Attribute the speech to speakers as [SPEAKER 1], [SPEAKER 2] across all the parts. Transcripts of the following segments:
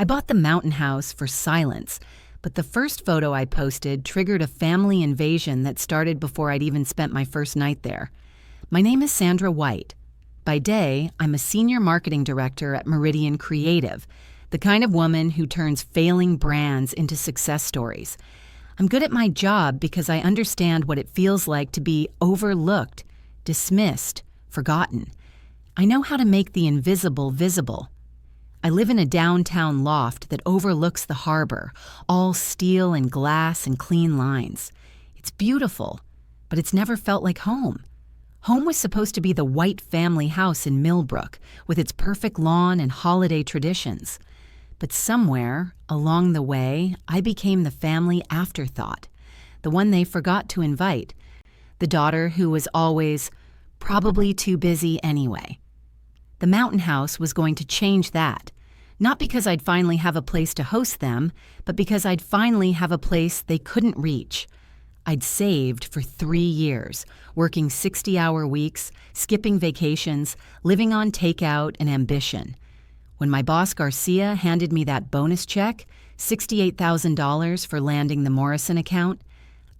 [SPEAKER 1] I bought the mountain house for silence, but the first photo I posted triggered a family invasion that started before I'd even spent my first night there. My name is Sandra White. By day, I'm a senior marketing director at Meridian Creative, the kind of woman who turns failing brands into success stories. I'm good at my job because I understand what it feels like to be overlooked, dismissed, forgotten. I know how to make the invisible visible. I live in a downtown loft that overlooks the harbor, all steel and glass and clean lines. It's beautiful, but it's never felt like home. Home was supposed to be the White family house in Millbrook, with its perfect lawn and holiday traditions. But somewhere, along the way, I became the family afterthought, the one they forgot to invite, the daughter who was always probably too busy anyway. The mountain house was going to change that, not because I'd finally have a place to host them, but because I'd finally have a place they couldn't reach. I'd saved for 3 years, working 60-hour weeks, skipping vacations, living on takeout and ambition. When my boss Garcia handed me that bonus check, $68,000 for landing the Morrison account,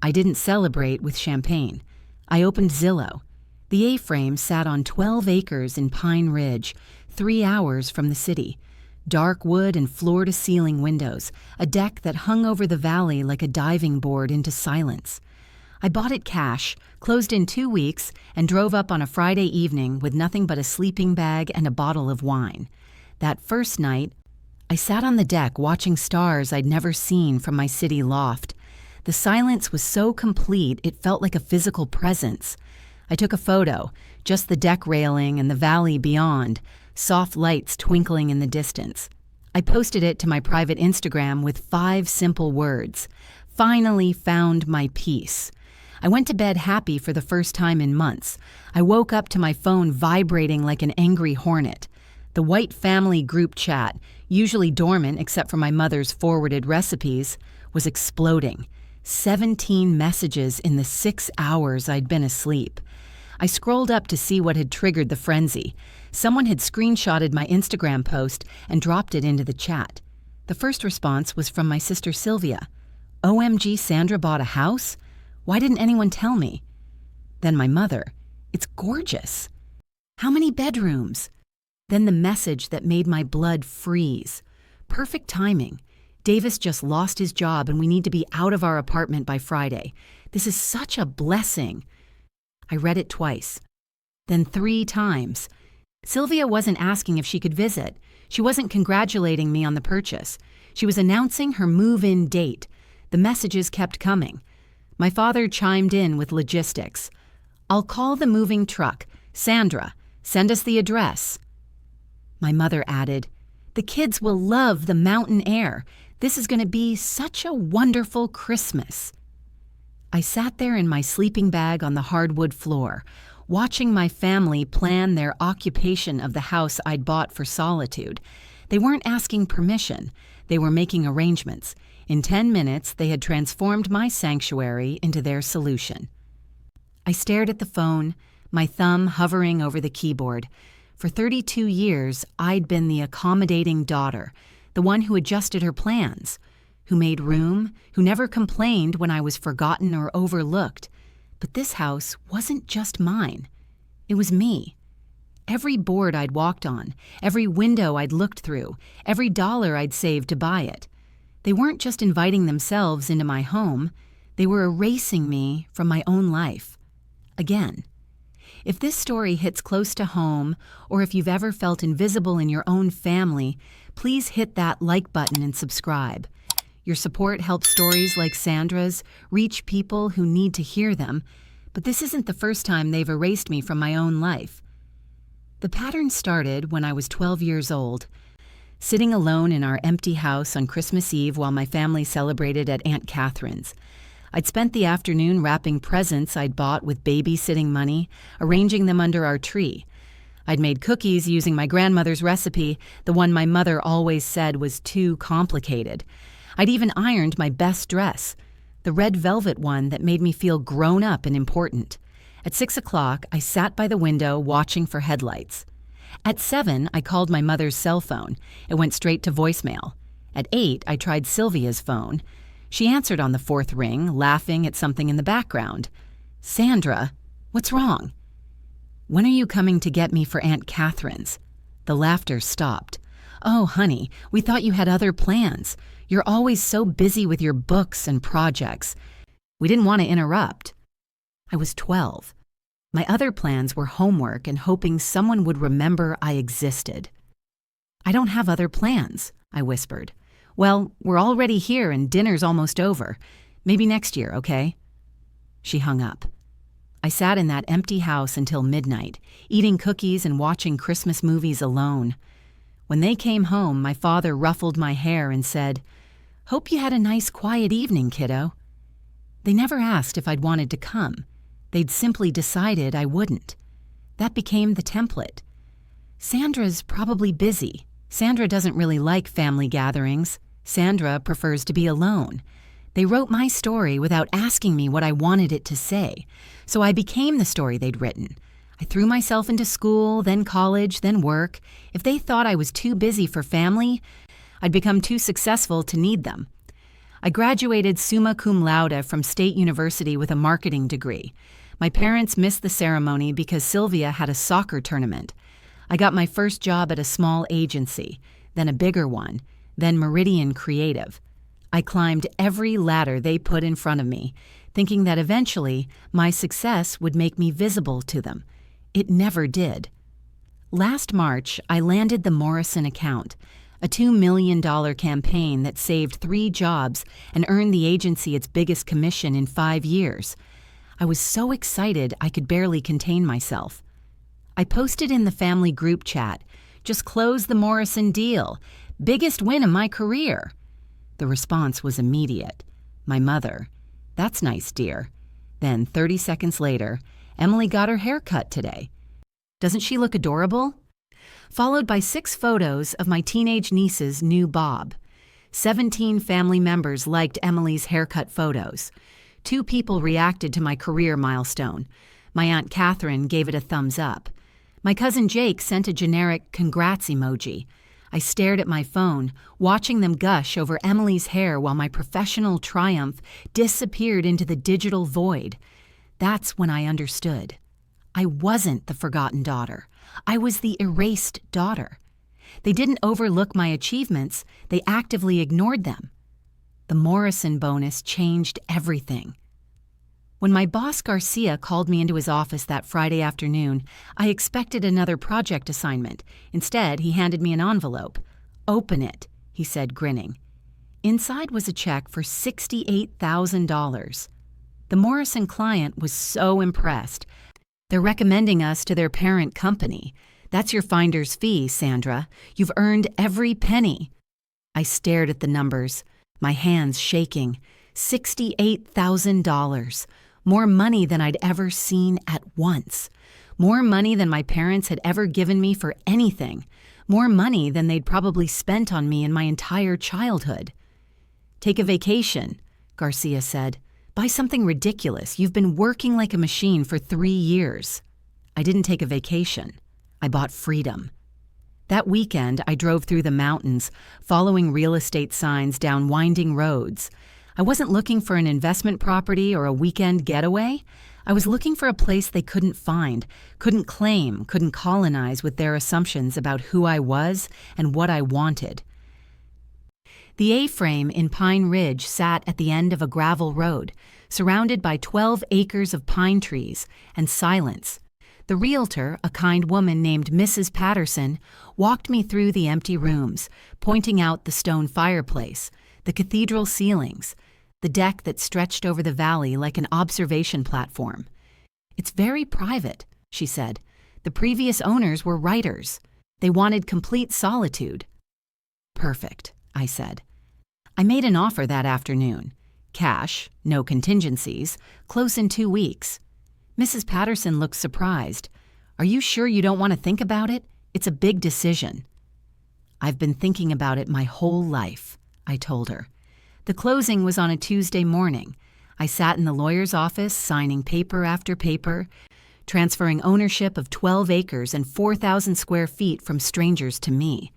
[SPEAKER 1] I didn't celebrate with champagne. I opened Zillow. The A-frame sat on 12 acres in Pine Ridge, 3 hours from the city. Dark wood and floor-to-ceiling windows, a deck that hung over the valley like a diving board into silence. I bought it cash, closed in 2 weeks, and drove up on a Friday evening with nothing but a sleeping bag and a bottle of wine. That first night, I sat on the deck watching stars I'd never seen from my city loft. The silence was so complete it felt like a physical presence. I took a photo, just the deck railing and the valley beyond, soft lights twinkling in the distance. I posted it to my private Instagram with 5 simple words. Finally found my peace. I went to bed happy for the first time in months. I woke up to my phone vibrating like an angry hornet. The White family group chat, usually dormant except for my mother's forwarded recipes, was exploding. 17 messages in the 6 hours I'd been asleep. I scrolled up to see what had triggered the frenzy. Someone had screenshotted my Instagram post and dropped it into the chat. The first response was from my sister Sylvia. OMG, Sandra bought a house? Why didn't anyone tell me? Then my mother. It's gorgeous. How many bedrooms? Then the message that made my blood freeze. Perfect timing. Davis just lost his job and we need to be out of our apartment by Friday. This is such a blessing. I read it twice. Then 3 times. Sylvia wasn't asking if she could visit. She wasn't congratulating me on the purchase. She was announcing her move-in date. The messages kept coming. My father chimed in with logistics. I'll call the moving truck. Sandra, send us the address. My mother added, the kids will love the mountain air. This is going to be such a wonderful Christmas. I sat there in my sleeping bag on the hardwood floor, watching my family plan their occupation of the house I'd bought for solitude. They weren't asking permission. They were making arrangements. In 10 minutes, they had transformed my sanctuary into their solution. I stared at the phone, my thumb hovering over the keyboard. For 32 years, I'd been the accommodating daughter, the one who adjusted her plans, who made room, who never complained when I was forgotten or overlooked. But this house wasn't just mine. It was me. Every board I'd walked on, every window I'd looked through, every dollar I'd saved to buy it. They weren't just inviting themselves into my home, they were erasing me from my own life. Again. If this story hits close to home, or if you've ever felt invisible in your own family, please hit that like button and subscribe. Your support helps stories like Sandra's reach people who need to hear them, but this isn't the first time they've erased me from my own life. The pattern started when I was 12 years old. Sitting alone in our empty house on Christmas Eve while my family celebrated at Aunt Catherine's. I'd spent the afternoon wrapping presents I'd bought with babysitting money, arranging them under our tree. I'd made cookies using my grandmother's recipe, the one my mother always said was too complicated. I'd even ironed my best dress, the red velvet one that made me feel grown up and important. At 6 o'clock, I sat by the window watching for headlights. At 7, I called my mother's cell phone. It went straight to voicemail. At 8, I tried Sylvia's phone. She answered on the 4th ring, laughing at something in the background. "Sandra, what's wrong?" "When are you coming to get me for Aunt Catherine's?" The laughter stopped. "Oh, honey, we thought you had other plans. You're always so busy with your books and projects. We didn't want to interrupt." I was 12. My other plans were homework and hoping someone would remember I existed. "I don't have other plans," I whispered. "Well, we're already here and dinner's almost over. Maybe next year, okay?" She hung up. I sat in that empty house until midnight, eating cookies and watching Christmas movies alone. When they came home, my father ruffled my hair and said, "Hope you had a nice quiet evening, kiddo." They never asked if I'd wanted to come. They'd simply decided I wouldn't. That became the template. "Sandra's probably busy. Sandra doesn't really like family gatherings. Sandra prefers to be alone." They wrote my story without asking me what I wanted it to say, so I became the story they'd written. I threw myself into school, then college, then work. If they thought I was too busy for family, I'd become too successful to need them. I graduated summa cum laude from State University with a marketing degree. My parents missed the ceremony because Sylvia had a soccer tournament. I got my first job at a small agency, then a bigger one, then Meridian Creative. I climbed every ladder they put in front of me, thinking that eventually my success would make me visible to them. It never did. Last March, I landed the Morrison account, a $2 million campaign that saved 3 jobs and earned the agency its biggest commission in 5 years. I was so excited I could barely contain myself. I posted in the family group chat, "Just closed the Morrison deal. Biggest win of my career." The response was immediate. My mother, "That's nice, dear." Then 30 seconds later, "Emily got her hair cut today. Doesn't she look adorable?" Followed by 6 photos of my teenage niece's new bob. 17 family members liked Emily's haircut photos. 2 people reacted to my career milestone. My Aunt Catherine gave it a thumbs up. My cousin Jake sent a generic congrats emoji. I stared at my phone, watching them gush over Emily's hair while my professional triumph disappeared into the digital void. That's when I understood. I wasn't the forgotten daughter. I was the erased daughter. They didn't overlook my achievements, they actively ignored them. The Morrison bonus changed everything. When my boss Garcia called me into his office that Friday afternoon, I expected another project assignment. Instead, he handed me an envelope. "Open it," he said, grinning. Inside was a check for $68,000. The Morrison client was so impressed. "They're recommending us to their parent company. That's your finder's fee, Sandra. You've earned every penny." I stared at the numbers, my hands shaking. $68,000. More money than I'd ever seen at once. More money than my parents had ever given me for anything. More money than they'd probably spent on me in my entire childhood. "Take a vacation," Garcia said. "Buy something ridiculous. You've been working like a machine for 3 years." I didn't take a vacation. I bought freedom. That weekend, I drove through the mountains, following real estate signs down winding roads. I wasn't looking for an investment property or a weekend getaway. I was looking for a place they couldn't find, couldn't claim, couldn't colonize with their assumptions about who I was and what I wanted. The A-frame in Pine Ridge sat at the end of a gravel road, surrounded by 12 acres of pine trees and silence. The realtor, a kind woman named Mrs. Patterson, walked me through the empty rooms, pointing out the stone fireplace, the cathedral ceilings, the deck that stretched over the valley like an observation platform. "It's very private," she said. "The previous owners were writers. They wanted complete solitude." "Perfect," I said. I made an offer that afternoon. Cash, no contingencies, close in 2 weeks. Mrs. Patterson looked surprised. "Are you sure you don't want to think about it? It's a big decision." "I've been thinking about it my whole life," I told her. The closing was on a Tuesday morning. I sat in the lawyer's office, signing paper after paper, transferring ownership of 12 acres and 4,000 square feet from strangers to me.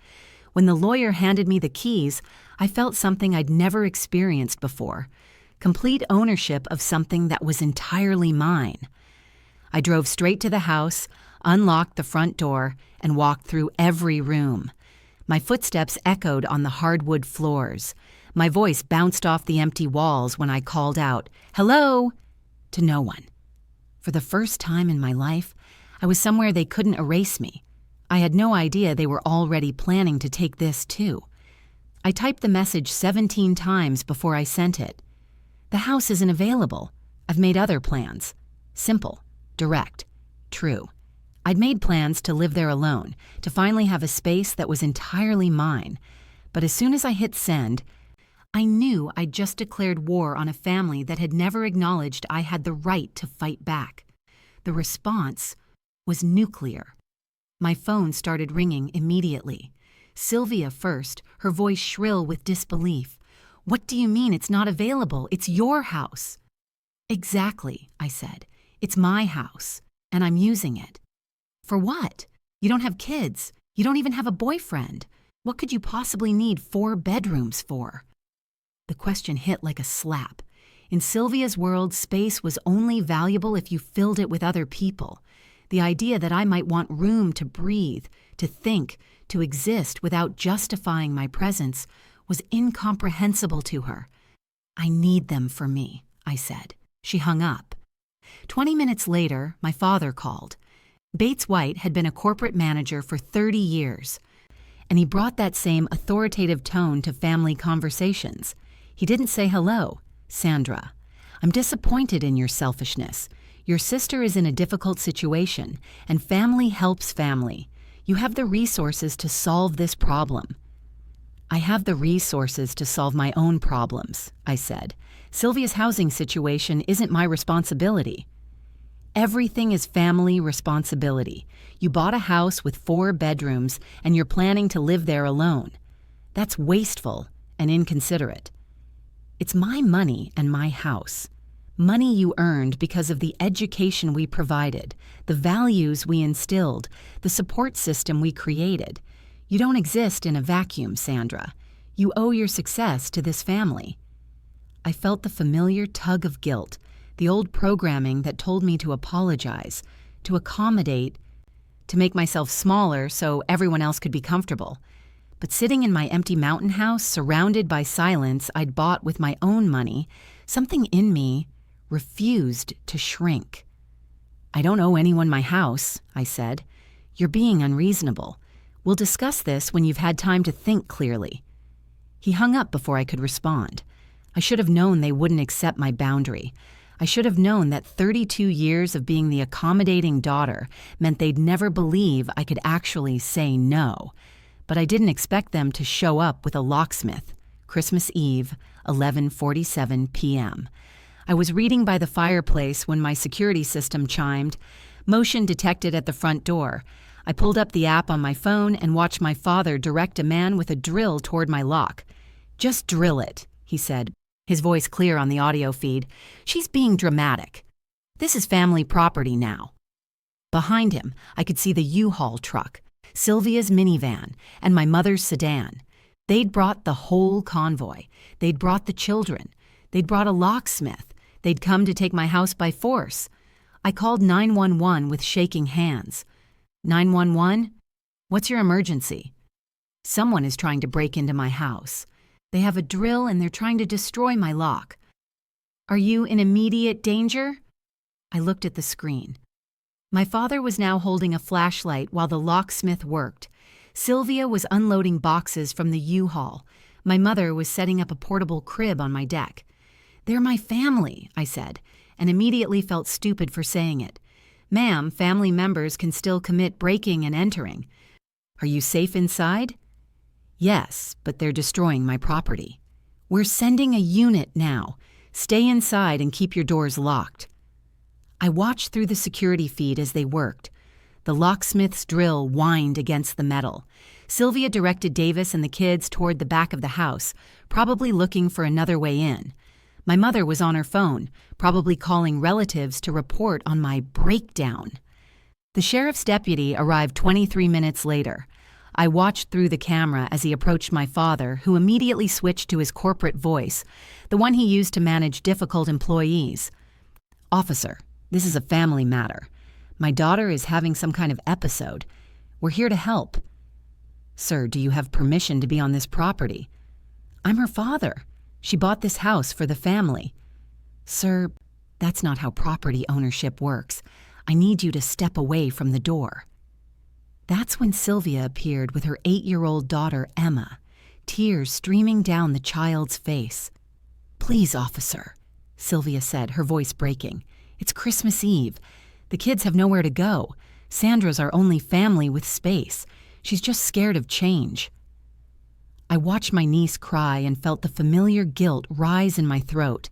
[SPEAKER 1] When the lawyer handed me the keys, I felt something I'd never experienced before, complete ownership of something that was entirely mine. I drove straight to the house, unlocked the front door, and walked through every room. My footsteps echoed on the hardwood floors. My voice bounced off the empty walls when I called out, "Hello!" to no one. For the first time in my life, I was somewhere they couldn't erase me. I had no idea they were already planning to take this too. I typed the message 17 times before I sent it. The house isn't available. I've made other plans. Simple, direct, true. I'd made plans to live there alone, to finally have a space that was entirely mine. But as soon as I hit send, I knew I'd just declared war on a family that had never acknowledged I had the right to fight back. The response was nuclear. My phone started ringing immediately. Sylvia first, her voice shrill with disbelief. "What do you mean it's not available? It's your house." "Exactly," I said. "It's my house, and I'm using it." "For what? You don't have kids. You don't even have a boyfriend. What could you possibly need 4 bedrooms for?" The question hit like a slap. In Sylvia's world, space was only valuable if you filled it with other people. The idea that I might want room to breathe, to think, to exist without justifying my presence was incomprehensible to her. "I need them for me," I said. She hung up. 20 minutes later, my father called. Bates White had been a corporate manager for 30 years, and he brought that same authoritative tone to family conversations. He didn't say hello. "Sandra, I'm disappointed in your selfishness. Your sister is in a difficult situation, and family helps family. You have the resources to solve this problem." "I have the resources to solve my own problems," I said. "Sylvia's housing situation isn't my responsibility." "Everything is family responsibility. You bought a house with 4 bedrooms, and you're planning to live there alone. That's wasteful and inconsiderate. It's my money and my house. Money you earned because of the education we provided, the values we instilled, the support system we created. You don't exist in a vacuum, Sandra. You owe your success to this family." I felt the familiar tug of guilt, the old programming that told me to apologize, to accommodate, to make myself smaller so everyone else could be comfortable. But sitting in my empty mountain house, surrounded by silence I'd bought with my own money, something in me refused to shrink. "I don't owe anyone my house," I said. "You're being unreasonable. We'll discuss this when you've had time to think clearly." He hung up before I could respond. I should have known they wouldn't accept my boundary. I should have known that 32 years of being the accommodating daughter meant they'd never believe I could actually say no. But I didn't expect them to show up with a locksmith. Christmas Eve, 11:47 p.m. I was reading by the fireplace when my security system chimed. Motion detected at the front door. I pulled up the app on my phone and watched my father direct a man with a drill toward my lock. "Just drill it," he said, his voice clear on the audio feed. "She's being dramatic. This is family property now." Behind him, I could see the U-Haul truck, Sylvia's minivan, and my mother's sedan. They'd brought the whole convoy. They'd brought the children. They'd brought a locksmith. They'd come to take my house by force. I called 911 with shaking hands. 911? What's your emergency? Someone is trying to break into my house. They have a drill and they're trying to destroy my lock. Are you in immediate danger? I looked at the screen. My father was now holding a flashlight while the locksmith worked. Sylvia was unloading boxes from the U-Haul. My mother was setting up a portable crib on my deck. "They're my family," I said, and immediately felt stupid for saying it. "Ma'am, family members can still commit breaking and entering. Are you safe inside?" "Yes, but they're destroying my property." "We're sending a unit now. Stay inside and keep your doors locked." I watched through the security feed as they worked. The locksmith's drill whined against the metal. Sylvia directed Davis and the kids toward the back of the house, probably looking for another way in. My mother was on her phone, probably calling relatives to report on my breakdown. The sheriff's deputy arrived 23 minutes later. I watched through the camera as he approached my father, who immediately switched to his corporate voice, the one he used to manage difficult employees. "Officer, this is a family matter. My daughter is having some kind of episode. We're here to help." "Sir, do you have permission to be on this property?" "I'm her father. She bought this house for the family." "Sir, that's not how property ownership works. I need you to step away from the door." That's when Sylvia appeared with her 8-year-old daughter, Emma, tears streaming down the child's face. "Please, officer," Sylvia said, her voice breaking. "It's Christmas Eve. The kids have nowhere to go. Sandra's our only family with space. She's just scared of change." I watched my niece cry and felt the familiar guilt rise in my throat.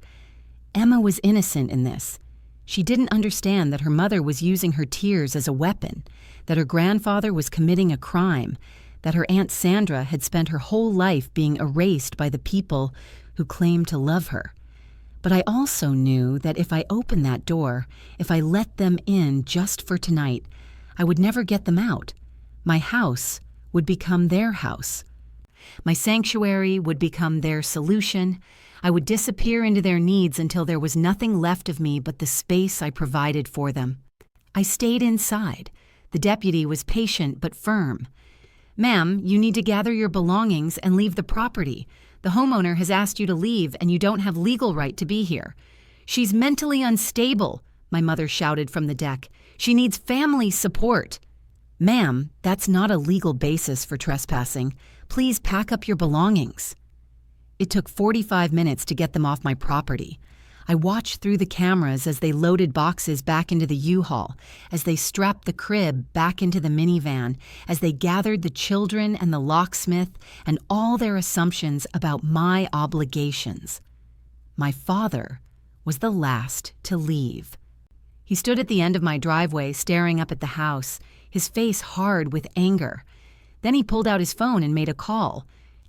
[SPEAKER 1] Emma was innocent in this. She didn't understand that her mother was using her tears as a weapon, that her grandfather was committing a crime, that her Aunt Sandra had spent her whole life being erased by the people who claimed to love her. But I also knew that if I opened that door, if I let them in just for tonight, I would never get them out. My house would become their house. My sanctuary would become their solution. I would disappear into their needs until there was nothing left of me but the space I provided for them. I stayed inside. The deputy was patient but firm. "Ma'am, you need to gather your belongings and leave the property. The homeowner has asked you to leave and you don't have legal right to be here." "She's mentally unstable," my mother shouted from the deck. "She needs family support." "Ma'am, that's not a legal basis for trespassing. Please pack up your belongings." It took 45 minutes to get them off my property. I watched through the cameras as they loaded boxes back into the U-Haul, as they strapped the crib back into the minivan, as they gathered the children and the locksmith and all their assumptions about my obligations. My father was the last to leave. He stood at the end of my driveway staring up at the house, his face hard with anger. Then he pulled out his phone and made a call.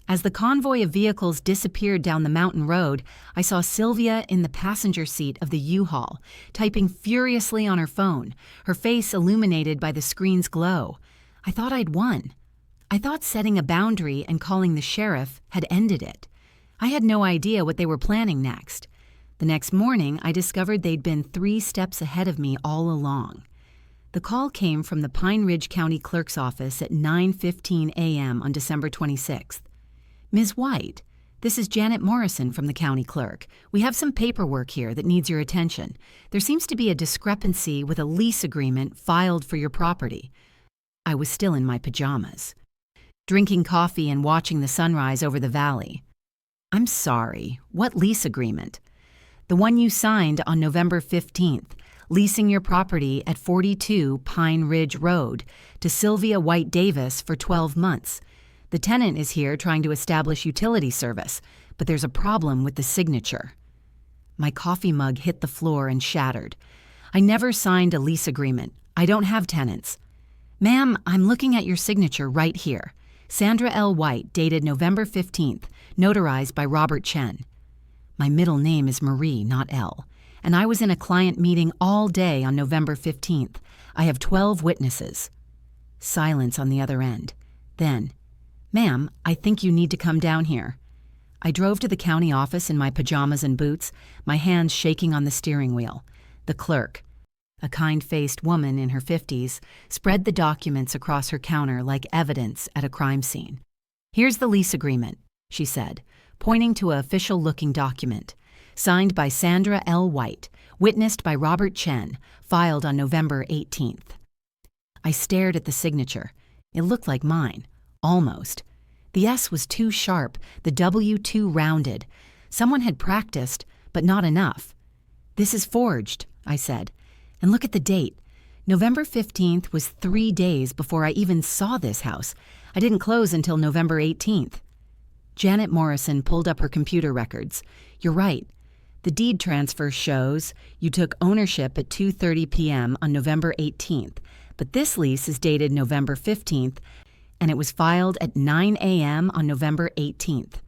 [SPEAKER 1] As the convoy of vehicles disappeared down the mountain road, I saw Sylvia in the passenger seat of the U-Haul, typing furiously on her phone, her face illuminated by the screen's glow. I thought I'd won. I thought setting a boundary and calling the sheriff had ended it. I had no idea what they were planning next. The next morning, I discovered they'd been 3 steps ahead of me all along. The call came from the Pine Ridge County Clerk's office at 9:15 a.m. on December 26th. "Ms. White, this is Janet Morrison from the county clerk. We have some paperwork here that needs your attention. There seems to be a discrepancy with a lease agreement filed for your property." I was still in my pajamas, drinking coffee and watching the sunrise over the valley. "I'm sorry, what lease agreement?" "The one you signed on November 15th, leasing your property at 42 Pine Ridge Road to Sylvia White Davis for 12 months. The tenant is here trying to establish utility service, but there's a problem with the signature." My coffee mug hit the floor and shattered. "I never signed a lease agreement. I don't have tenants." "Ma'am, I'm looking at your signature right here. Sandra L. White, dated November 15th, notarized by Robert Chen." My middle name is Marie, not L, and I was in a client meeting all day on November 15th. I have 12 witnesses. Silence on the other end. Then, "Ma'am, I think you need to come down here." I drove to the county office in my pajamas and boots, my hands shaking on the steering wheel. The clerk, a kind-faced woman in her 50s, spread the documents across her counter like evidence at a crime scene. "Here's the lease agreement," she said, pointing to an official-looking document. "Signed by Sandra L. White, witnessed by Robert Chen, filed on November 18th. I stared at the signature. It looked like mine. Almost. The S was too sharp, the W too rounded. Someone had practiced, but not enough. "This is forged," I said. "And look at the date. November 15th was 3 days before I even saw this house. I didn't close until November 18th. Janet Morrison pulled up her computer records. "You're right. The deed transfer shows you took ownership at 2:30 p.m. on November 18th, but this lease is dated November 15th, and it was filed at 9 a.m. on November 18th.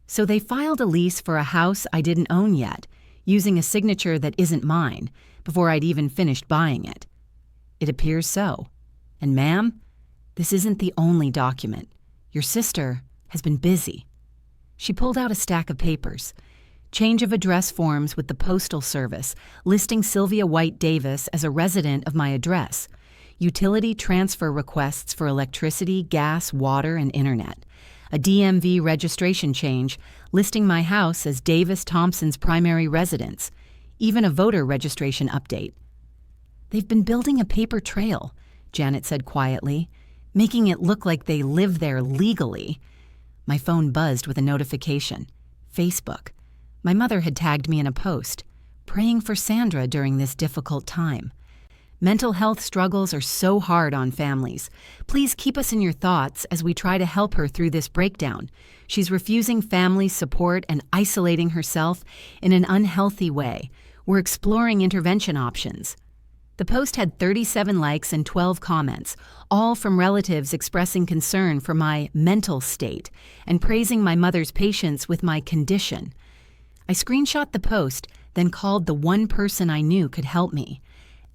[SPEAKER 1] So they filed a lease for a house I didn't own yet, using a signature that isn't mine, before I'd even finished buying it. It appears so. And ma'am, This isn't the only document. Your sister has been busy." She pulled out a stack of papers. Change of address forms with the Postal Service, listing Sylvia White Davis as a resident of my address. Utility transfer requests for electricity, gas, water, and internet. A DMV registration change, listing my house as Davis Thompson's primary residence. Even a voter registration update. "They've been building a paper trail," Janet said quietly, "making it look like they live there legally." My phone buzzed with a notification. Facebook. My mother had tagged me in a post, praying for Sandra during this difficult time. Mental health struggles are so hard on families. Please keep us in your thoughts as we try to help her through this breakdown. She's refusing family support and isolating herself in an unhealthy way. We're exploring intervention options. The post had 37 likes and 12 comments, all from relatives expressing concern for my mental state and praising my mother's patience with my condition. I screenshot the post, then called the one person I knew could help me.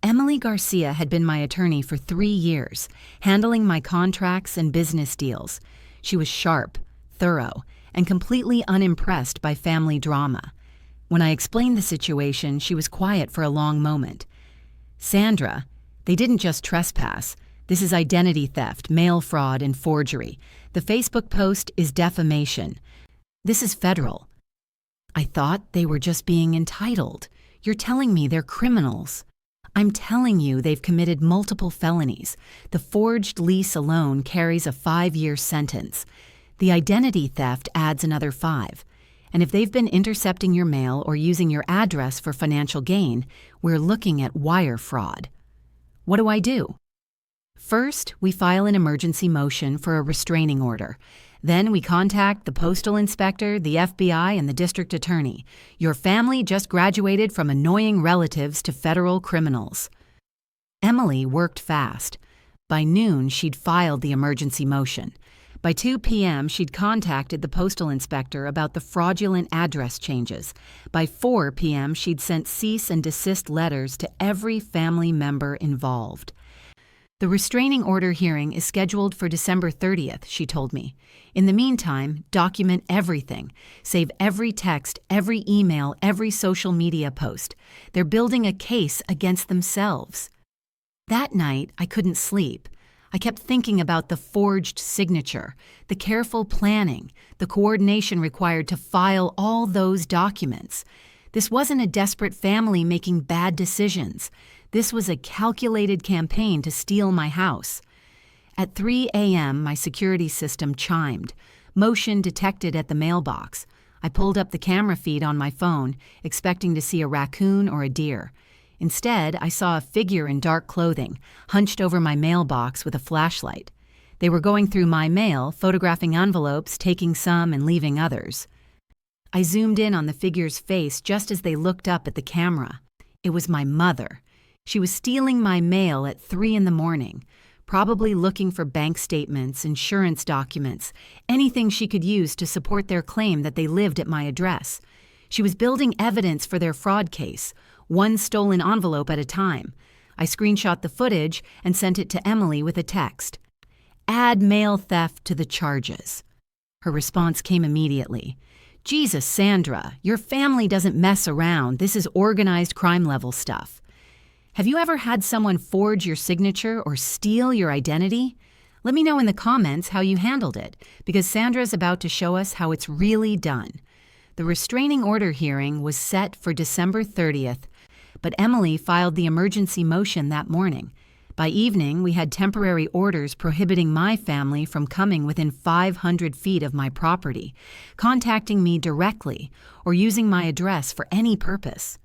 [SPEAKER 1] Emily Garcia had been my attorney for 3 years, handling my contracts and business deals. She was sharp, thorough, and completely unimpressed by family drama. When I explained the situation, she was quiet for a long moment. "Sandra, they didn't just trespass. This is identity theft, mail fraud, and forgery. The Facebook post is defamation. This is federal." "I thought they were just being entitled. You're telling me they're criminals." "I'm telling you they've committed multiple felonies. The forged lease alone carries a 5-year sentence. The identity theft adds another 5. And if they've been intercepting your mail or using your address for financial gain, we're looking at wire fraud." "What do I do?" "First, we file an emergency motion for a restraining order. Then we contact the postal inspector, the FBI, and the district attorney. Your family just graduated from annoying relatives to federal criminals." Emily worked fast. By noon, she'd filed the emergency motion. By 2 p.m., she'd contacted the postal inspector about the fraudulent address changes. By 4 p.m., she'd sent cease and desist letters to every family member involved. "The restraining order hearing is scheduled for December 30th, she told me. "In the meantime, document everything. Save every text, every email, every social media post. They're building a case against themselves." That night, I couldn't sleep. I kept thinking about the forged signature, the careful planning, the coordination required to file all those documents. This wasn't a desperate family making bad decisions. This was a calculated campaign to steal my house. At 3 a.m., my security system chimed. Motion detected at the mailbox. I pulled up the camera feed on my phone, expecting to see a raccoon or a deer. Instead, I saw a figure in dark clothing, hunched over my mailbox with a flashlight. They were going through my mail, photographing envelopes, taking some and leaving others. I zoomed in on the figure's face just as they looked up at the camera. It was my mother. She was stealing my mail at 3 in the morning, probably looking for bank statements, insurance documents, anything she could use to support their claim that they lived at my address. She was building evidence for their fraud case, one stolen envelope at a time. I screenshot the footage and sent it to Emily with a text. "Add mail theft to the charges." Her response came immediately. "Jesus, Sandra, your family doesn't mess around. This is organized crime level stuff." Have you ever had someone forge your signature or steal your identity? Let me know in the comments how you handled it, because Sandra's about to show us how it's really done. The restraining order hearing was set for December 30th, but Emily filed the emergency motion that morning. By evening, we had temporary orders prohibiting my family from coming within 500 feet of my property, contacting me directly, or using my address for any purpose.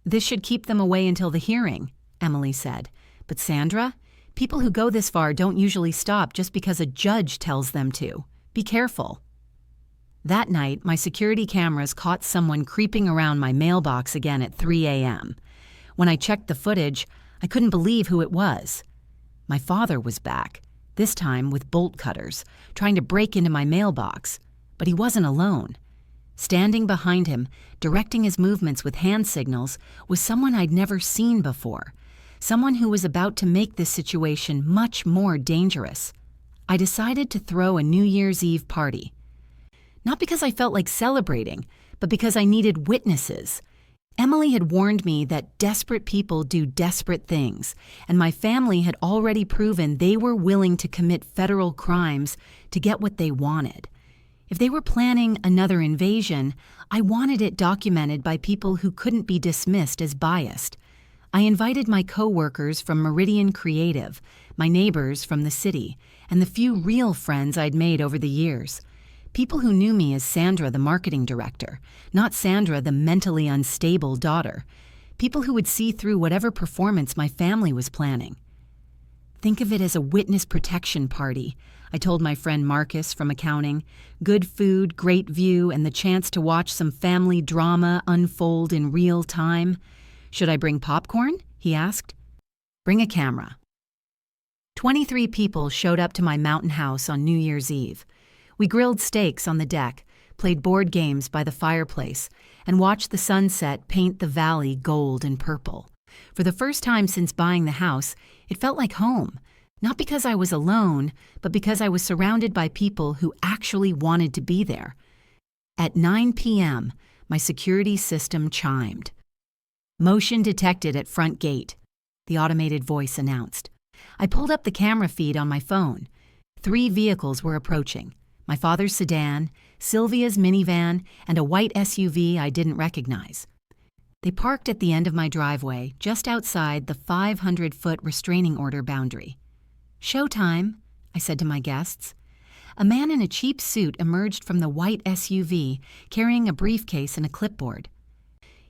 [SPEAKER 1] "This should keep them away until the hearing," Emily said. "But Sandra, people who go this far don't usually stop just because a judge tells them to. Be careful." That night, my security cameras caught someone creeping around my mailbox again at 3 a.m. When I checked the footage, I couldn't believe who it was. My father was back, this time with bolt cutters, trying to break into my mailbox. But he wasn't alone. Standing behind him, directing his movements with hand signals, was someone I'd never seen before. Someone who was about to make this situation much more dangerous. I decided to throw a New Year's Eve party. Not because I felt like celebrating, but because I needed witnesses. Emily had warned me that desperate people do desperate things, and my family had already proven they were willing to commit federal crimes to get what they wanted. If they were planning another invasion, I wanted it documented by people who couldn't be dismissed as biased. I invited my co-workers from Meridian Creative, my neighbors from the city, and the few real friends I'd made over the years. People who knew me as Sandra, the marketing director, not Sandra, the mentally unstable daughter. People who would see through whatever performance my family was planning. Think of it as a witness protection party, I told my friend Marcus from accounting. Good food, great view, and the chance to watch some family drama unfold in real time. Should I bring popcorn? He asked. Bring a camera. 23 people showed up to my mountain house on New Year's Eve. We grilled steaks on the deck, played board games by the fireplace, and watched the sunset paint the valley gold and purple. For the first time since buying the house, it felt like home. Not because I was alone, but because I was surrounded by people who actually wanted to be there. At 9 p.m., my security system chimed. "Motion detected at front gate," the automated voice announced. I pulled up the camera feed on my phone. 3 vehicles were approaching. My father's sedan, Sylvia's minivan, and a white SUV I didn't recognize. They parked at the end of my driveway, just outside the 500-foot restraining order boundary. "Showtime," I said to my guests. A man in a cheap suit emerged from the white SUV, carrying a briefcase and a clipboard.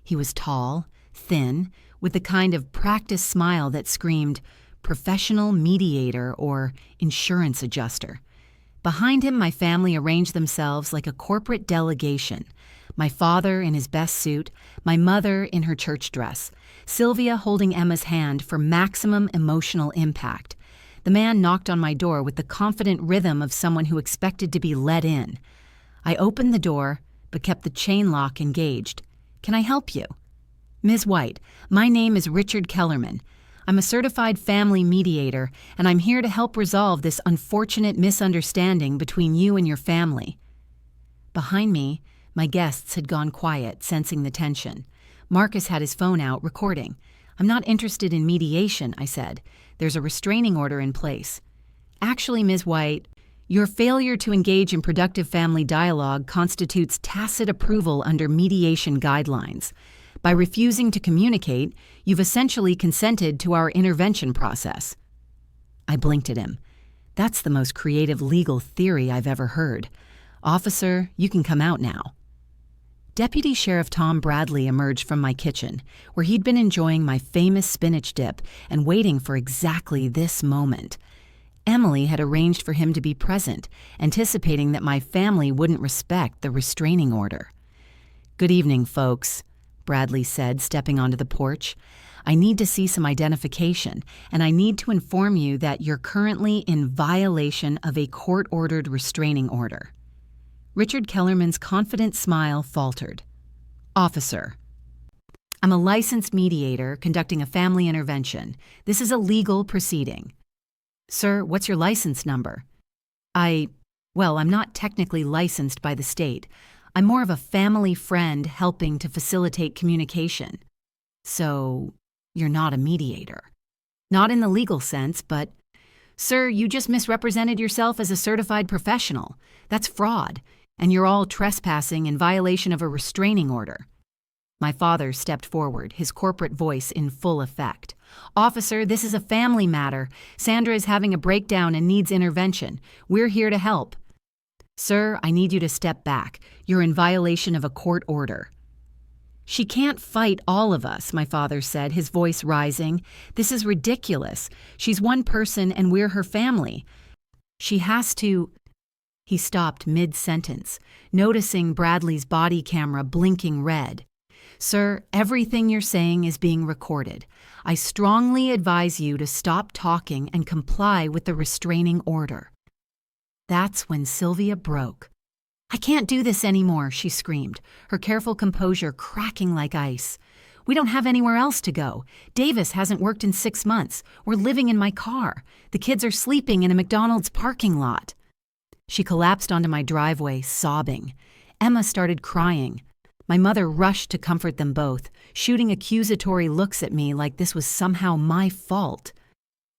[SPEAKER 1] He was tall, thin, with the kind of practiced smile that screamed, "professional mediator" or "insurance adjuster." Behind him, my family arranged themselves like a corporate delegation. My father in his best suit, my mother in her church dress, Sylvia holding Emma's hand for maximum emotional impact. The man knocked on my door with the confident rhythm of someone who expected to be let in. I opened the door, but kept the chain lock engaged. "Can I help you?" "Ms. White, my name is Richard Kellerman. I'm a certified family mediator, and I'm here to help resolve this unfortunate misunderstanding between you and your family." Behind me, my guests had gone quiet, sensing the tension. Marcus had his phone out, recording. "I'm not interested in mediation," I said. "There's a restraining order in place." "Actually, Ms. White, your failure to engage in productive family dialogue constitutes tacit approval under mediation guidelines. By refusing to communicate, you've essentially consented to our intervention process." I blinked at him. That's the most creative legal theory I've ever heard. "Officer, you can come out now." Deputy Sheriff Tom Bradley emerged from my kitchen, where he'd been enjoying my famous spinach dip and waiting for exactly this moment. Emily had arranged for him to be present, anticipating that my family wouldn't respect the restraining order. "Good evening, folks," Bradley said, stepping onto the porch. "I need to see some identification, and I need to inform you that you're currently in violation of a court-ordered restraining order." Richard Kellerman's confident smile faltered. "Officer, I'm a licensed mediator conducting a family intervention. This is a legal proceeding." "Sir, what's your license number?" Well, I'm not technically licensed by the state. I'm more of a family friend helping to facilitate communication." "So, you're not a mediator?" "Not in the legal sense, but..." "Sir, you just misrepresented yourself as a certified professional. That's fraud, and you're all trespassing in violation of a restraining order." My father stepped forward, his corporate voice in full effect. "Officer, this is a family matter. Sandra is having a breakdown and needs intervention. We're here to help." "Sir, I need you to step back. You're in violation of a court order." "She can't fight all of us," my father said, his voice rising. "This is ridiculous. She's one person and we're her family. She has to..." He stopped mid-sentence, noticing Bradley's body camera blinking red. "Sir, everything you're saying is being recorded. I strongly advise you to stop talking and comply with the restraining order." That's when Sylvia broke. "I can't do this anymore," she screamed, her careful composure cracking like ice. We don't have anywhere else to go. Davis hasn't worked in 6 months. We're living in my car. The kids are sleeping in a McDonald's parking lot." She collapsed onto my driveway, sobbing. Emma started crying. My mother rushed to comfort them both, shooting accusatory looks at me like this was somehow my fault.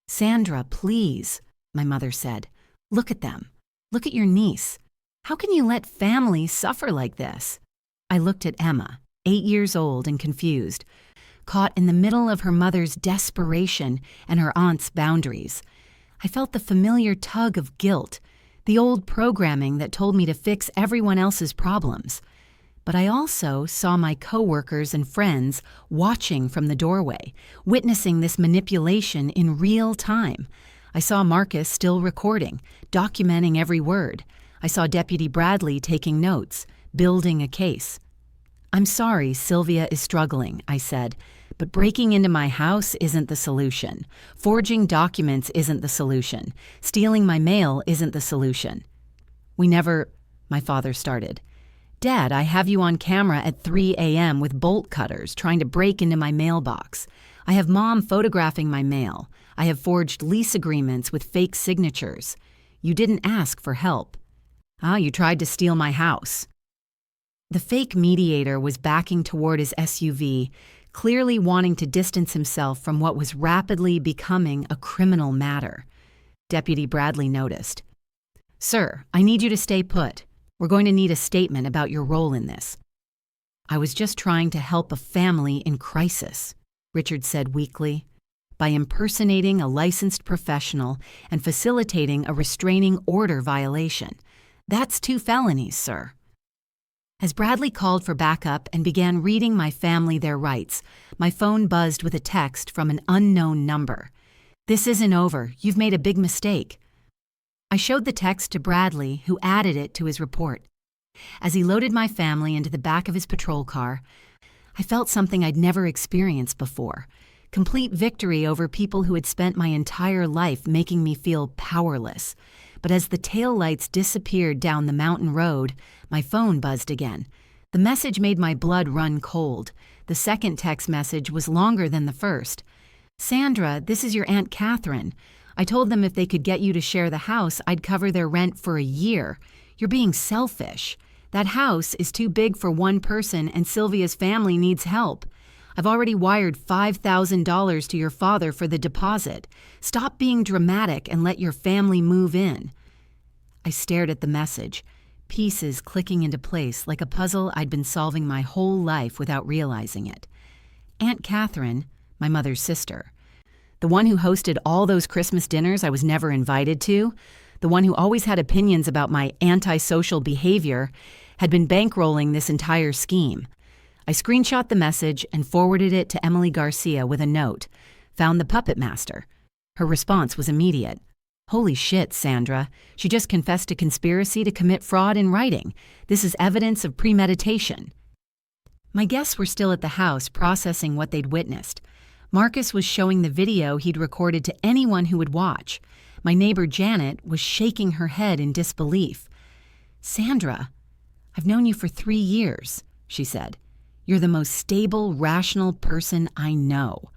[SPEAKER 1] "Sandra, please," my mother said. "Look at them. Look at your niece. How can you let families suffer like this?" I looked at Emma, 8 years old and confused, caught in the middle of her mother's desperation and her aunt's boundaries. I felt the familiar tug of guilt, the old programming that told me to fix everyone else's problems. But I also saw my coworkers and friends watching from the doorway, witnessing this manipulation in real time. I saw Marcus still recording, documenting every word. I saw Deputy Bradley taking notes, building a case. "I'm sorry Sylvia is struggling," I said, "but breaking into my house isn't the solution. Forging documents isn't the solution. Stealing my mail isn't the solution." My father started. "Dad, I have you on camera at 3 a.m. with bolt cutters trying to break into my mailbox. I have Mom photographing my mail. I have forged lease agreements with fake signatures. You didn't ask for help. You tried to steal my house." The fake mediator was backing toward his SUV, clearly wanting to distance himself from what was rapidly becoming a criminal matter. Deputy Bradley noticed. "Sir, I need you to stay put. We're going to need a statement about your role in this." "I was just trying to help a family in crisis," Richard said weakly, "by impersonating a licensed professional and facilitating a restraining order violation. That's 2 felonies, sir." As Bradley called for backup and began reading my family their rights, my phone buzzed with a text from an unknown number. "This isn't over. You've made a big mistake." I showed the text to Bradley, who added it to his report. As he loaded my family into the back of his patrol car, I felt something I'd never experienced before. Complete victory over people who had spent my entire life making me feel powerless. But as the taillights disappeared down the mountain road, my phone buzzed again. The message made my blood run cold. The second text message was longer than the first. "Sandra, this is your Aunt Catherine. I told them if they could get you to share the house, I'd cover their rent for a year. You're being selfish. That house is too big for one person and Sylvia's family needs help. I've already wired $5,000 to your father for the deposit. Stop being dramatic and let your family move in." I stared at the message, pieces clicking into place like a puzzle I'd been solving my whole life without realizing it. Aunt Catherine, my mother's sister, the one who hosted all those Christmas dinners I was never invited to, the one who always had opinions about my antisocial behavior, had been bankrolling this entire scheme. I screenshot the message and forwarded it to Emily Garcia with a note. "Found the puppet master." Her response was immediate. "Holy shit, Sandra. She just confessed to conspiracy to commit fraud in writing. This is evidence of premeditation." My guests were still at the house processing what they'd witnessed. Marcus was showing the video he'd recorded to anyone who would watch. My neighbor Janet was shaking her head in disbelief. "Sandra, I've known you for 3 years," she said. "You're the most stable, rational person I know.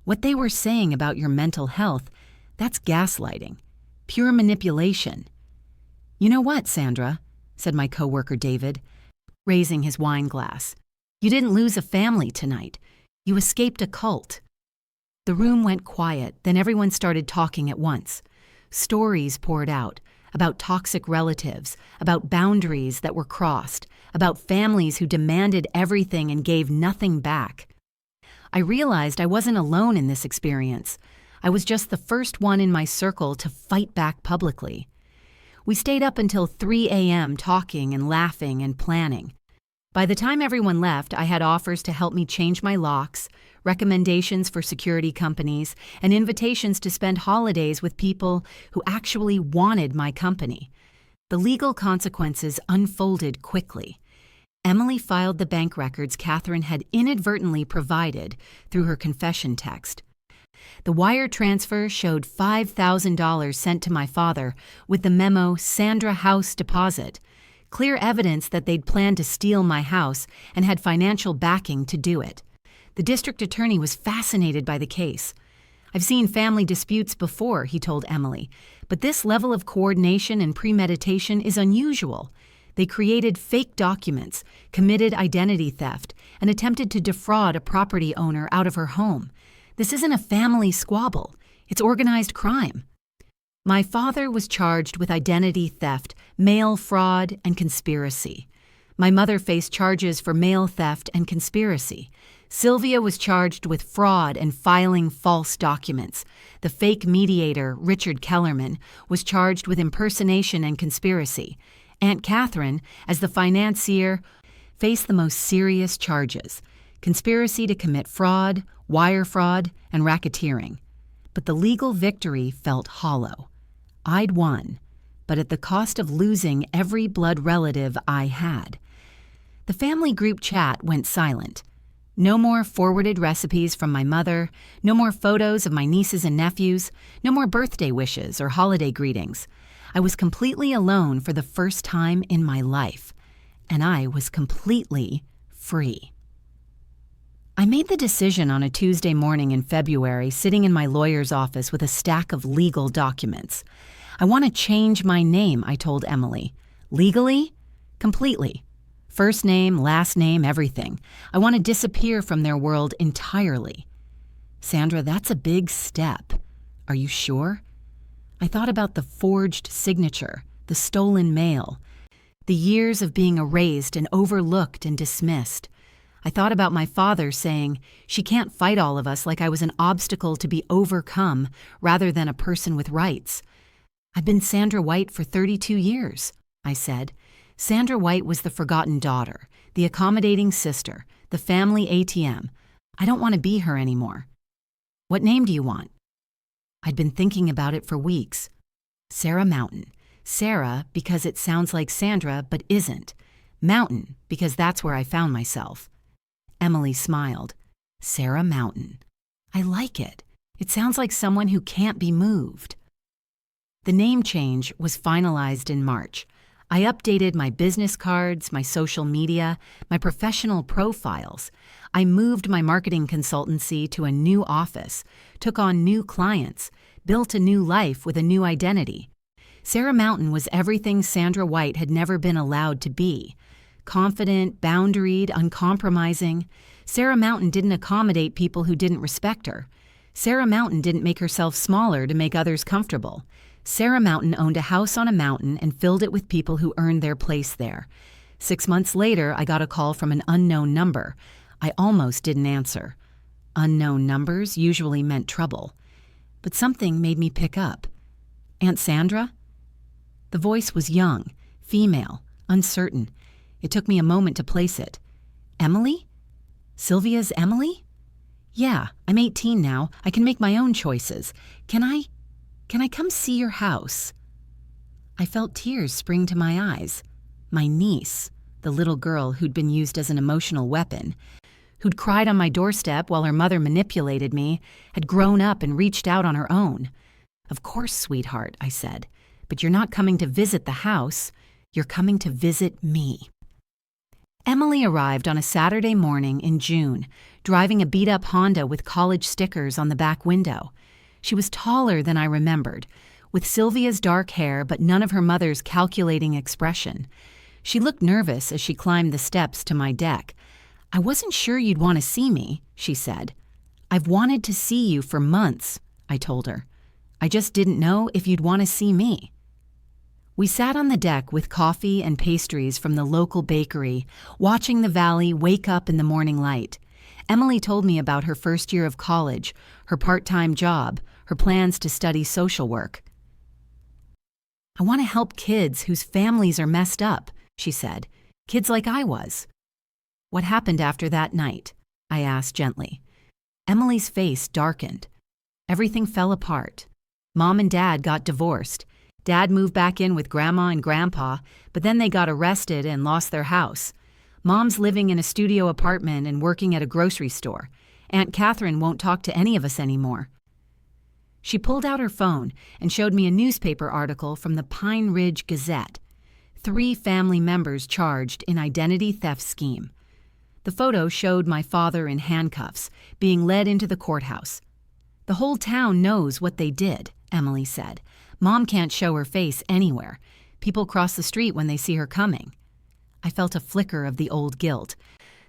[SPEAKER 1] What they were saying about your mental health, that's gaslighting, pure manipulation." "You know what, Sandra?" said my coworker David, raising his wine glass. "You didn't lose a family tonight. You escaped a cult." The room went quiet, then everyone started talking at once. Stories poured out about toxic relatives, about boundaries that were crossed, about families who demanded everything and gave nothing back. I realized I wasn't alone in this experience. I was just the first one in my circle to fight back publicly. We stayed up until 3 a.m. talking and laughing and planning. By the time everyone left, I had offers to help me change my locks, recommendations for security companies, and invitations to spend holidays with people who actually wanted my company. The legal consequences unfolded quickly. Emily filed the bank records Catherine had inadvertently provided through her confession text. The wire transfer showed $5,000 sent to my father with the memo "Sandra House Deposit," clear evidence that they'd planned to steal my house and had financial backing to do it. The district attorney was fascinated by the case. "I've seen family disputes before," he told Emily, "but this level of coordination and premeditation is unusual. They created fake documents, committed identity theft, and attempted to defraud a property owner out of her home. This isn't a family squabble. It's organized crime." My father was charged with identity theft, mail fraud, and conspiracy. My mother faced charges for mail theft and conspiracy. Sylvia was charged with fraud and filing false documents. The fake mediator, Richard Kellerman, was charged with impersonation and conspiracy. Aunt Catherine, as the financier, faced the most serious charges: conspiracy to commit fraud, wire fraud, and racketeering. But the legal victory felt hollow. I'd won, but at the cost of losing every blood relative I had. The family group chat went silent. No more forwarded recipes from my mother, no more photos of my nieces and nephews, no more birthday wishes or holiday greetings. I was completely alone for the first time in my life, and I was completely free. I made the decision on a Tuesday morning in February, sitting in my lawyer's office with a stack of legal documents. "I want to change my name," I told Emily. "Legally? Completely. First name, last name, everything. I want to disappear from their world entirely." "Sandra, that's a big step. Are you sure?" I thought about the forged signature, the stolen mail, the years of being erased and overlooked and dismissed. I thought about my father saying, "She can't fight all of us," like I was an obstacle to be overcome rather than a person with rights. "I've been Sandra White for 32 years, I said. Sandra White was the forgotten daughter, the accommodating sister, the family ATM. I don't want to be her anymore." "What name do you want?" I'd been thinking about it for weeks. Sarah Mountain. Sarah, because it sounds like Sandra, but isn't. Mountain, because that's where I found myself. Emily smiled. Sarah Mountain. I like it. It sounds like someone who can't be moved. The name change was finalized in March. I updated my business cards, my social media, my professional profiles. I moved my marketing consultancy to a new office, took on new clients, built a new life with a new identity. Sarah Mountain was everything Sandra White had never been allowed to be. Confident, boundaried, uncompromising. Sarah Mountain didn't accommodate people who didn't respect her. Sarah Mountain didn't make herself smaller to make others comfortable. Sarah Mountain owned a house on a mountain and filled it with people who earned their place there. 6 months later, I got a call from an unknown number. I almost didn't answer. Unknown numbers usually meant trouble. But something made me pick up. "Aunt Sandra?" The voice was young, female, uncertain. It took me a moment to place it. "Emily? Sylvia's Emily?" "Yeah, I'm 18 now. I can make my own choices. Can I come see your house?" I felt tears spring to my eyes. My niece, the little girl who'd been used as an emotional weapon, who'd cried on my doorstep while her mother manipulated me, had grown up and reached out on her own. "Of course, sweetheart," I said, "but you're not coming to visit the house. You're coming to visit me." Emily arrived on a Saturday morning in June, driving a beat-up Honda with college stickers on the back window. She was taller than I remembered, with Sylvia's dark hair but none of her mother's calculating expression. She looked nervous as she climbed the steps to my deck. "I wasn't sure you'd want to see me," she said. "I've wanted to see you for months," I told her. "I just didn't know if you'd want to see me." We sat on the deck with coffee and pastries from the local bakery, watching the valley wake up in the morning light. Emily told me about her first year of college, her part-time job, her plans to study social work. "I want to help kids whose families are messed up," she said. "Kids like I was." "What happened after that night?" I asked gently. Emily's face darkened. Everything fell apart. Mom and Dad got divorced. Dad moved back in with Grandma and Grandpa, but then they got arrested and lost their house. Mom's living in a studio apartment and working at a grocery store. Aunt Catherine won't talk to any of us anymore. She pulled out her phone and showed me a newspaper article from the Pine Ridge Gazette. 3 family members charged in identity theft scheme. The photo showed my father in handcuffs, being led into the courthouse. "The whole town knows what they did," Emily said. "Mom can't show her face anywhere. People cross the street when they see her coming." I felt a flicker of the old guilt,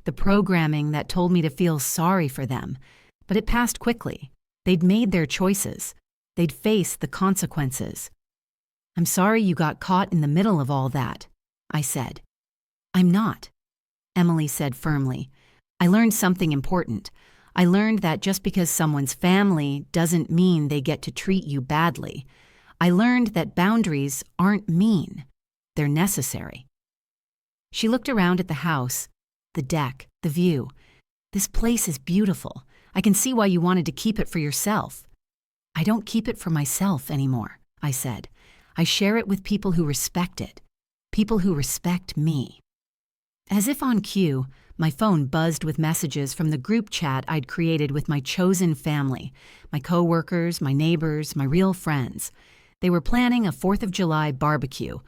[SPEAKER 1] the programming that told me to feel sorry for them. But it passed quickly. They'd made their choices. They'd face the consequences. "I'm sorry you got caught in the middle of all that," I said. "I'm not," Emily said firmly. "I learned something important. I learned that just because someone's family doesn't mean they get to treat you badly. I learned that boundaries aren't mean. They're necessary." She looked around at the house, the deck, the view. "This place is beautiful. I can see why you wanted to keep it for yourself." "I don't keep it for myself anymore," I said. "I share it with people who respect it, people who respect me." As if on cue, my phone buzzed with messages from the group chat I'd created with my chosen family, my coworkers, my neighbors, my real friends. They were planning a 4th of July barbecue,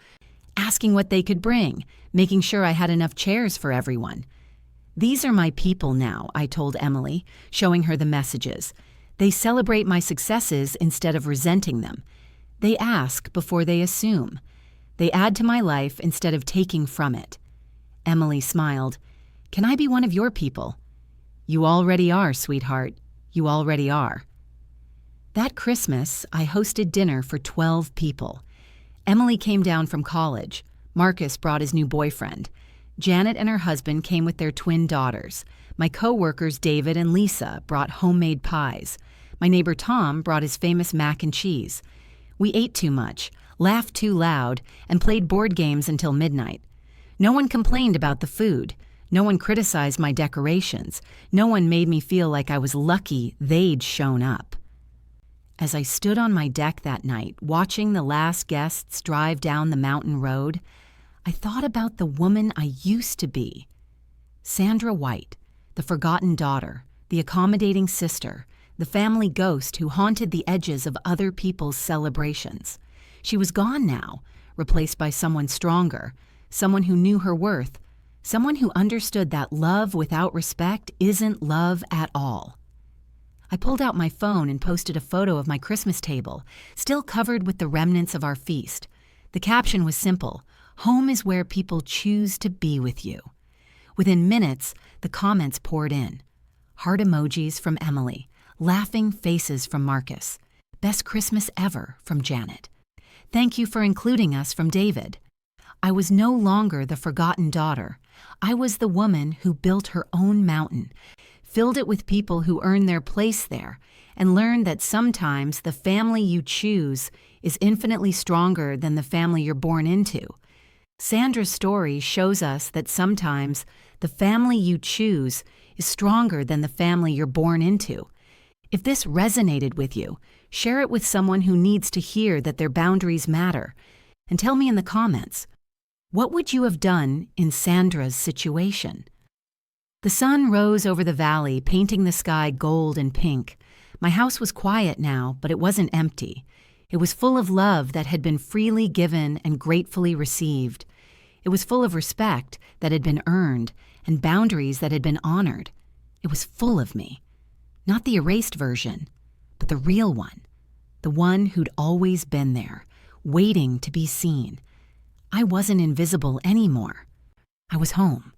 [SPEAKER 1] asking what they could bring, making sure I had enough chairs for everyone. "These are my people now," I told Emily, showing her the messages. "They celebrate my successes instead of resenting them. They ask before they assume. They add to my life instead of taking from it." Emily smiled. "Can I be one of your people?" "You already are, sweetheart. You already are." That Christmas, I hosted dinner for 12 people. Emily came down from college. Marcus brought his new boyfriend. Janet and her husband came with their twin daughters. My co-workers David and Lisa brought homemade pies. My neighbor Tom brought his famous mac and cheese. We ate too much, laughed too loud, and played board games until midnight. No one complained about the food. No one criticized my decorations. No one made me feel like I was lucky they'd shown up. As I stood on my deck that night, watching the last guests drive down the mountain road, I thought about the woman I used to be. Sandra White, the forgotten daughter, the accommodating sister, the family ghost who haunted the edges of other people's celebrations. She was gone now, replaced by someone stronger, someone who knew her worth, someone who understood that love without respect isn't love at all. I pulled out my phone and posted a photo of my Christmas table, still covered with the remnants of our feast. The caption was simple: "Home is where people choose to be with you." Within minutes, the comments poured in. Heart emojis from Emily, laughing faces from Marcus, "Best Christmas ever" from Janet. "Thank you for including us" from David. I was no longer the forgotten daughter. I was the woman who built her own mountain, filled it with people who earned their place there, and learned that sometimes the family you choose is infinitely stronger than the family you're born into. Sandra's story shows us that sometimes the family you choose is stronger than the family you're born into. If this resonated with you, share it with someone who needs to hear that their boundaries matter, and tell me in the comments, what would you have done in Sandra's situation? The sun rose over the valley, painting the sky gold and pink. My house was quiet now, but it wasn't empty. It was full of love that had been freely given and gratefully received. It was full of respect that had been earned and boundaries that had been honored. It was full of me. Not the erased version, but the real one. The one who'd always been there, waiting to be seen. I wasn't invisible anymore. I was home.